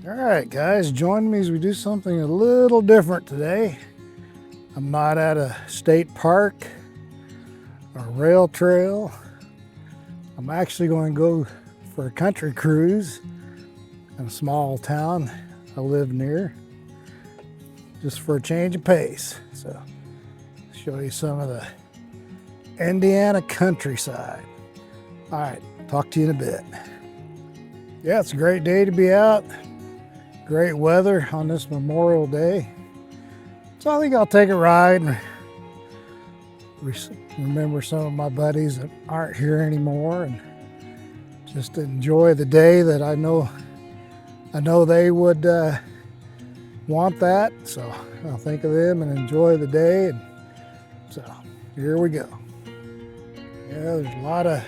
All right, guys, join me as we do something a little different today. I'm not at a state park or rail trail. I'm actually going to go for a country cruise in a small town I live near, just for a change of pace. So, show you some of the Indiana countryside. All right, talk to you in a bit. Yeah, it's a great day to be out. Great weather on this Memorial Day. So I think I'll take a ride and remember some of my buddies that aren't here anymore, and just enjoy the day that I know they would want that. So I'll think of them and enjoy the day. And so here we go. Yeah, there's a lot of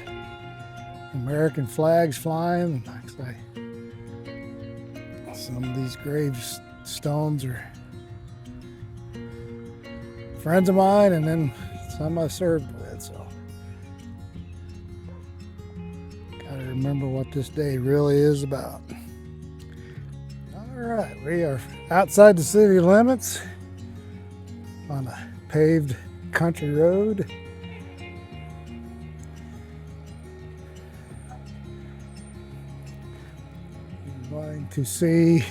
American flags flying. Like some of these gravestones are friends of mine, and then some I served with. So gotta remember what this day really is about. All right, we are outside the city limits on a paved country road. Going to see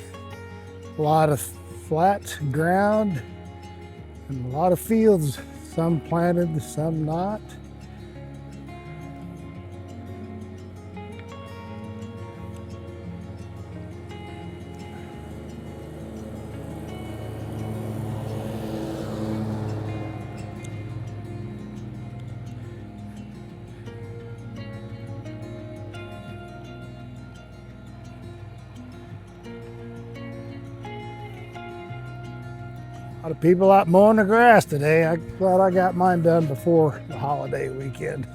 a lot of flat ground and a lot of fields, some planted, some not. A lot of people out mowing the grass today. I'm glad I got mine done before the holiday weekend.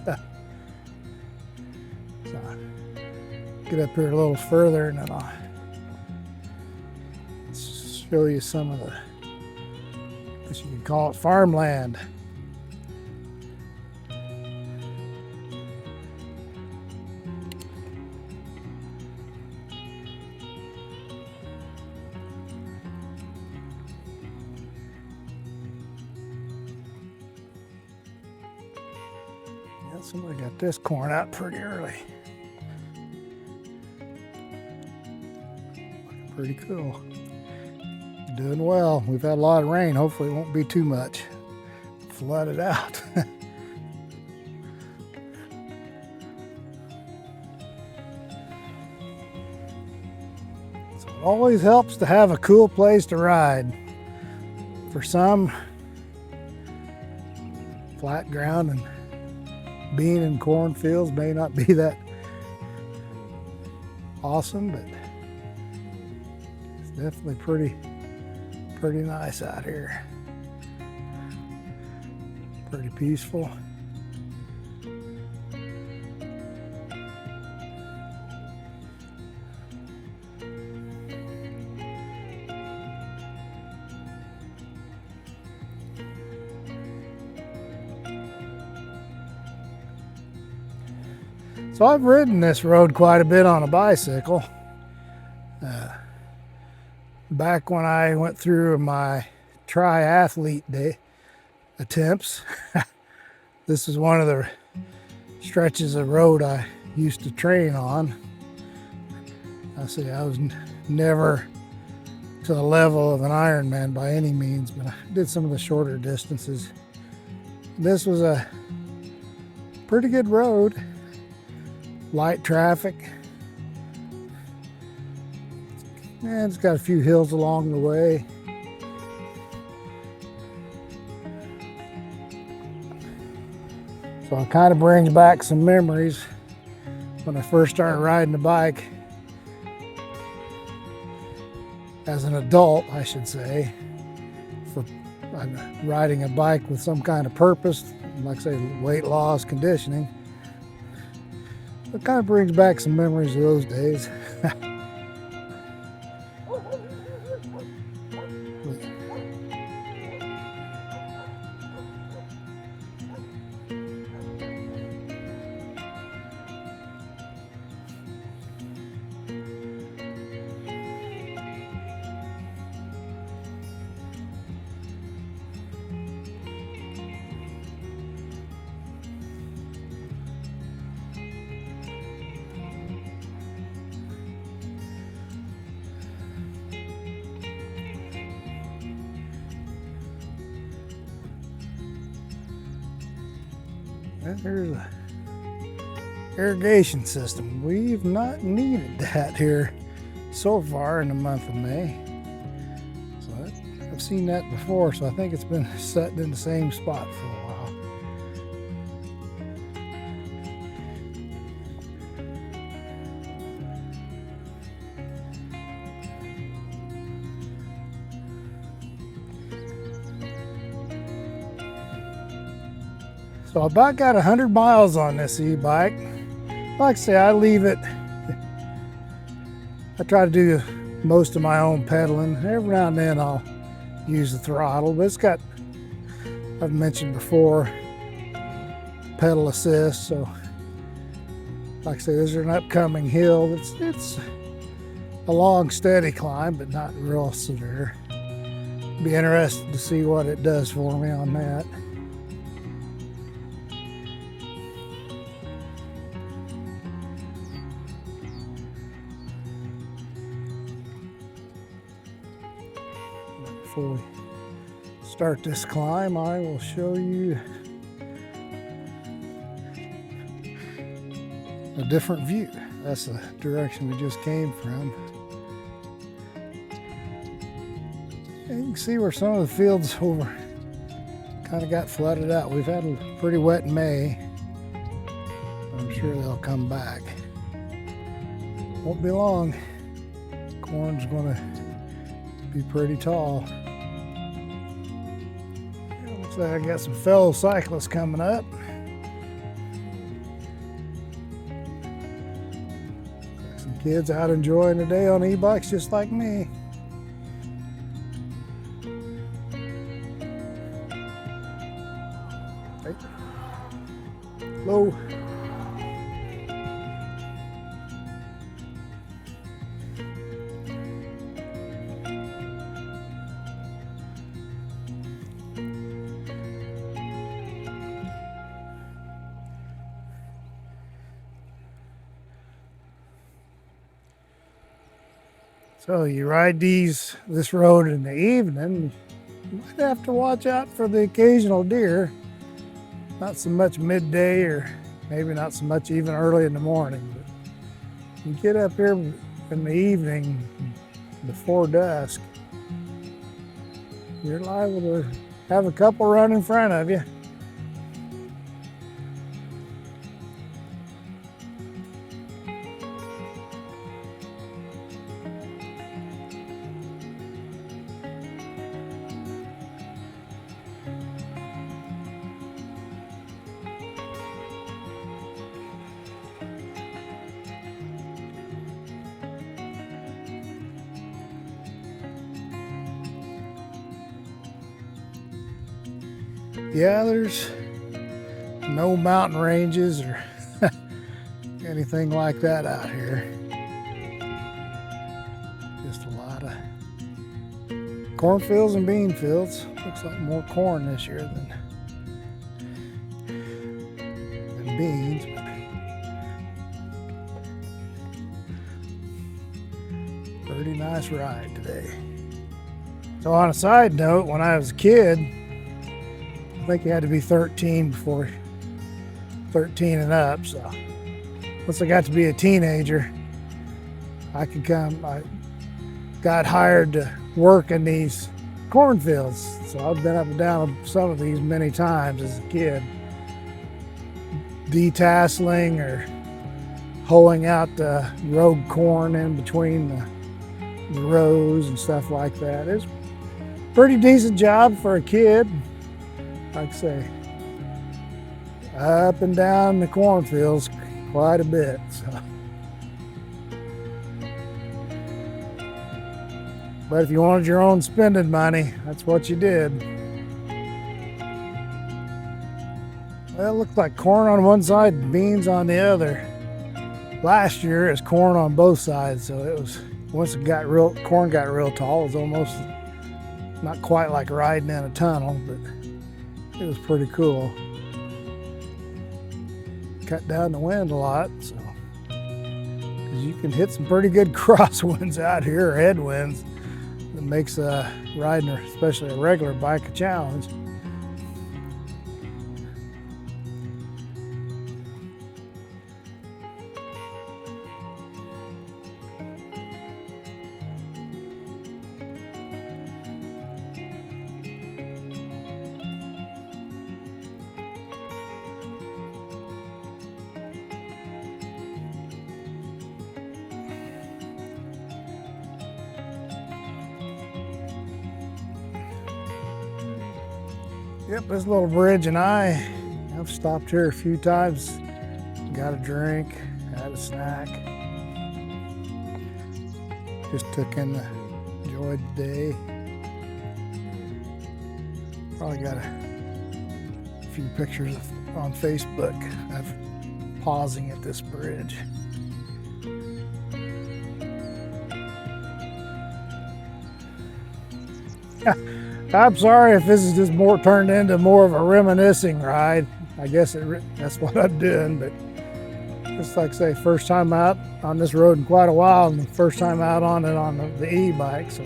So, get up here a little further and then I'll show you some of the, I guess you could call it farmland. Somebody got this corn out pretty early. Looking pretty cool. Doing well. We've had a lot of rain. Hopefully it won't be too much. Flood it out. So it always helps to have a cool place to ride. For some, flat ground and being in cornfields may not be that awesome, but it's definitely pretty nice out here. Pretty peaceful. So I've ridden this road quite a bit on a bicycle. Back when I went through my triathlete day attempts, this is one of the stretches of road I used to train on. I say I was never to the level of an Ironman by any means, but I did some of the shorter distances. This was a pretty good road. Light traffic, and it's got a few hills along the way. So it kind of brings back some memories when I first started riding a bike as an adult, I should say. For riding a bike with some kind of purpose, like say weight loss, conditioning. It kind of brings back some memories of those days. And there's a irrigation system. We've not needed that here so far in the month of May. So I've seen that before, so I think it's been sitting in the same spot for a while. So I about got 100 miles on this e-bike. Like I say, I leave it. I try to do most of my own pedaling. Every now and then I'll use the throttle, but it's got, I've mentioned before, pedal assist. So like I say, there's an upcoming hill. It's a long, steady climb, but not real severe. Be interested to see what it does for me on that. Before we start this climb, I will show you a different view. That's the direction we just came from. And you can see where some of the fields over kind of got flooded out. We've had a pretty wet May. I'm sure they'll come back. Won't be long. Corn's gonna be pretty tall. Looks like I got some fellow cyclists coming up. Some kids out enjoying the day on e-bikes just like me. Hey. Hello. So you ride this road in the evening, you might have to watch out for the occasional deer. Not so much midday, or maybe not so much even early in the morning. But you get up here in the evening before dusk, you're liable to have a couple run in front of you. Yeah, there's no mountain ranges or anything like that out here. Just a lot of cornfields and bean fields. Looks like more corn this year than beans. But pretty nice ride today. So on a side note, when I was a kid, I think you had to be 13 before 13 and up. So once I got to be a teenager, I got hired to work in these cornfields. So I've been up and down some of these many times as a kid, detasseling or hoeing out the rogue corn in between the rows and stuff like that. It's a pretty decent job for a kid. Like I say, up and down the cornfields quite a bit. So. But if you wanted your own spending money, that's what you did. Well, it looked like corn on one side and beans on the other. Last year it was corn on both sides, so it was, once corn got real tall, it was almost not quite like riding in a tunnel, but it was pretty cool. Cut down the wind a lot, so because you can hit some pretty good crosswinds out here, or headwinds, that makes riding, especially a regular bike, a challenge. Yep, this little bridge and I've stopped here a few times, got a drink, had a snack, just took in the enjoyed the day. Probably got a few pictures on Facebook of pausing at this bridge. I'm sorry if this is just more turned into more of a reminiscing ride. I guess that's what I'm doing, but just like I say, first time out on this road in quite a while, and the first time out on it on the e-bike. So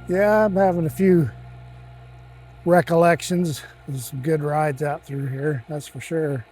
yeah, I'm having a few recollections of some good rides out through here, that's for sure.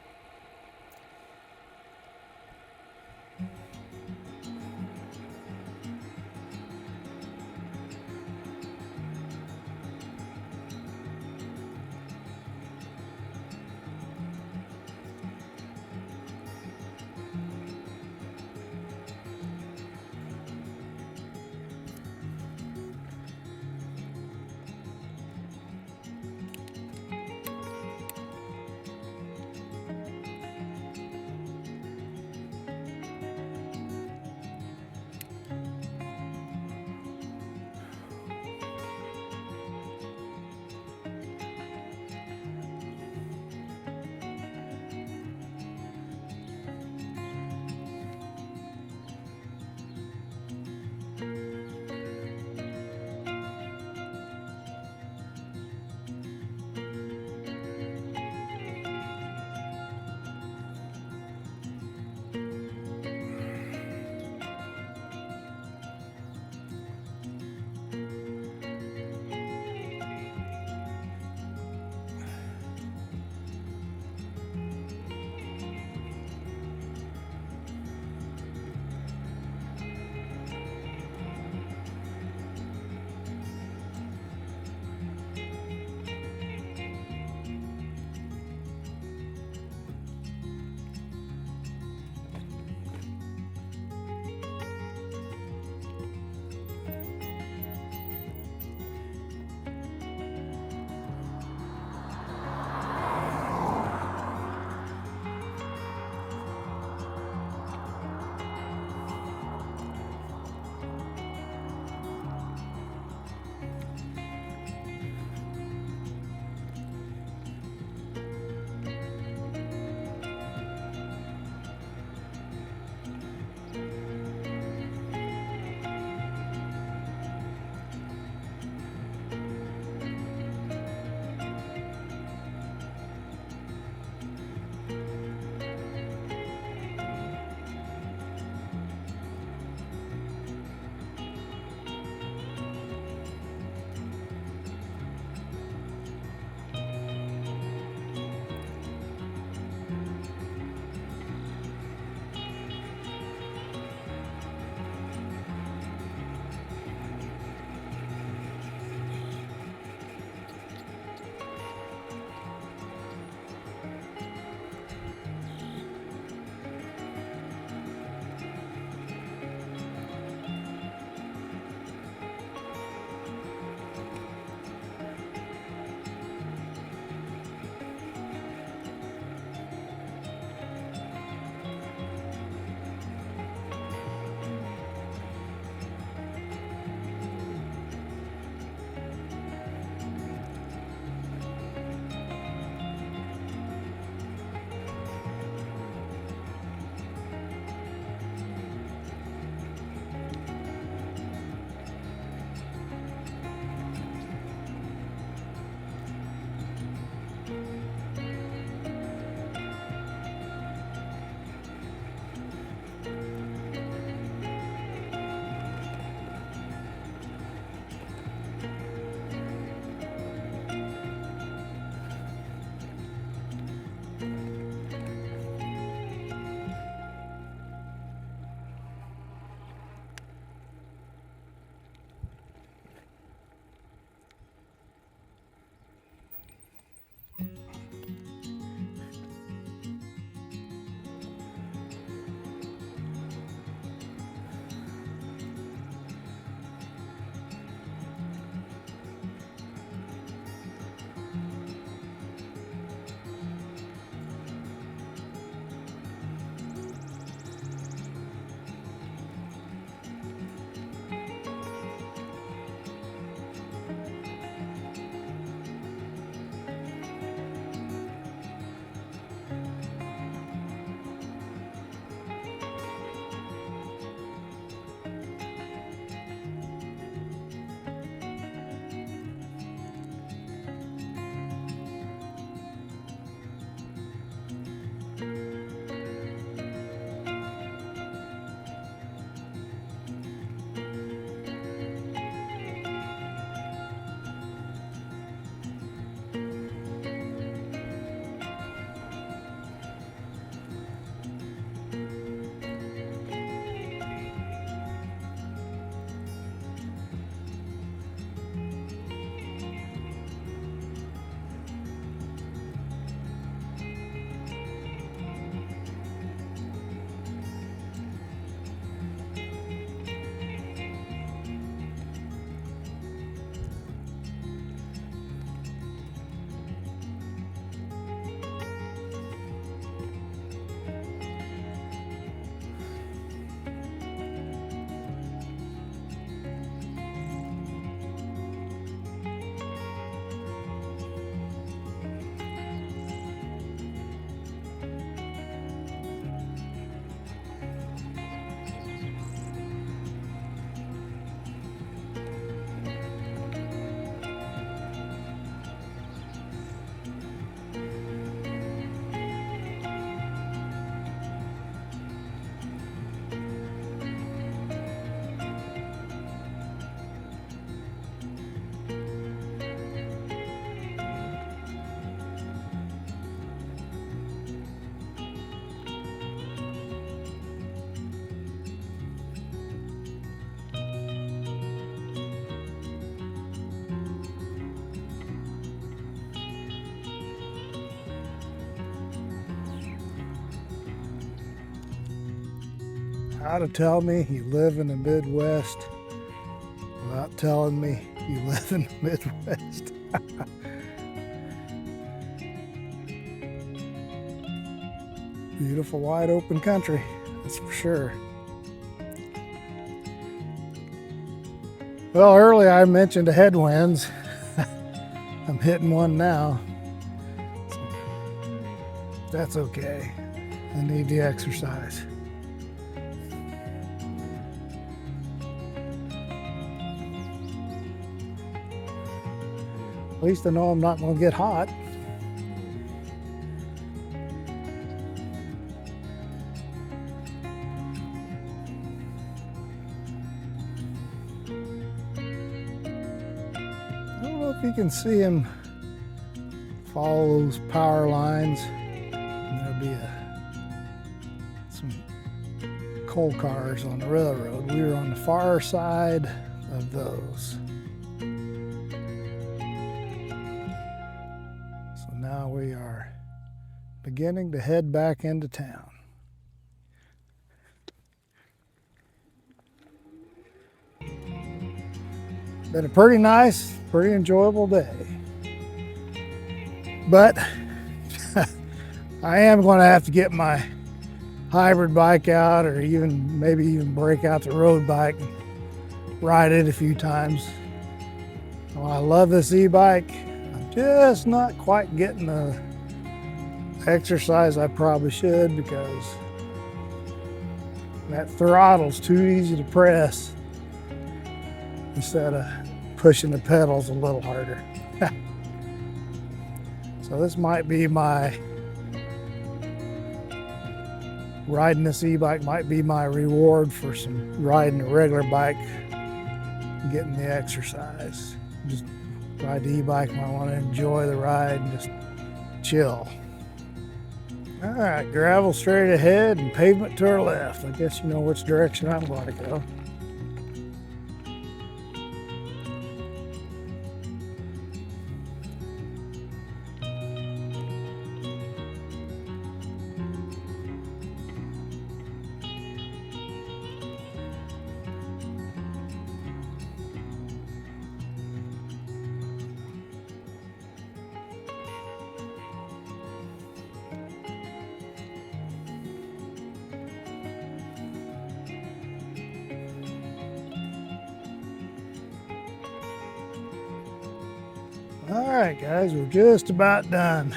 how to tell me you live in the Midwest without telling me you live in the Midwest. Beautiful wide open country, that's for sure. Well, earlier I mentioned the headwinds. I'm hitting one now. That's okay. I need the exercise. At least I know I'm not going to get hot. I don't know if you can see him follow those power lines. There'll be some coal cars on the railroad. We were on the far side of those. So now we are beginning to head back into town. Been a pretty nice, pretty enjoyable day. But I am going to have to get my hybrid bike out, or maybe even break out the road bike and ride it a few times. Well, I love this e-bike. I'm just not quite getting the exercise I probably should, because that throttle's too easy to press instead of pushing the pedals a little harder. So this might be riding this e-bike might be my reward for some riding a regular bike, getting the exercise. Just ride the e-bike when I want to enjoy the ride and just chill. All right, gravel straight ahead and pavement to our left. I guess you know which direction I'm going to go. All right, guys, we're just about done.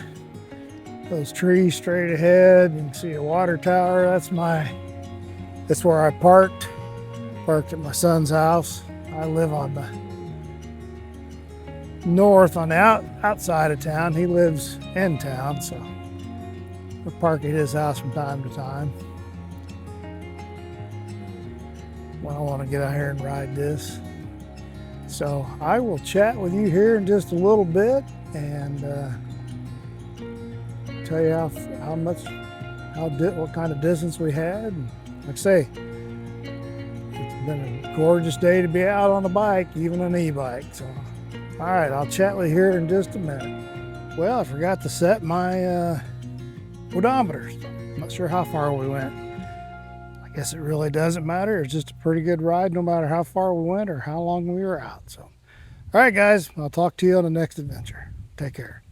Those trees straight ahead. You can see a water tower. That's where I parked at my son's house. I live on the north, on the outside of town. He lives in town, so we park at his house from time to time when I want to get out here and ride this. So I will chat with you here in just a little bit and tell you what kind of distance we had. And like I say, it's been a gorgeous day to be out on a bike, even an e-bike. So, all right, I'll chat with you here in just a minute. Well, I forgot to set my odometer. I'm not sure how far we went. I guess it really doesn't matter. It's just a pretty good ride no matter how far we went or how long we were out. So, all right, guys, I'll talk to you on the next adventure. Take care.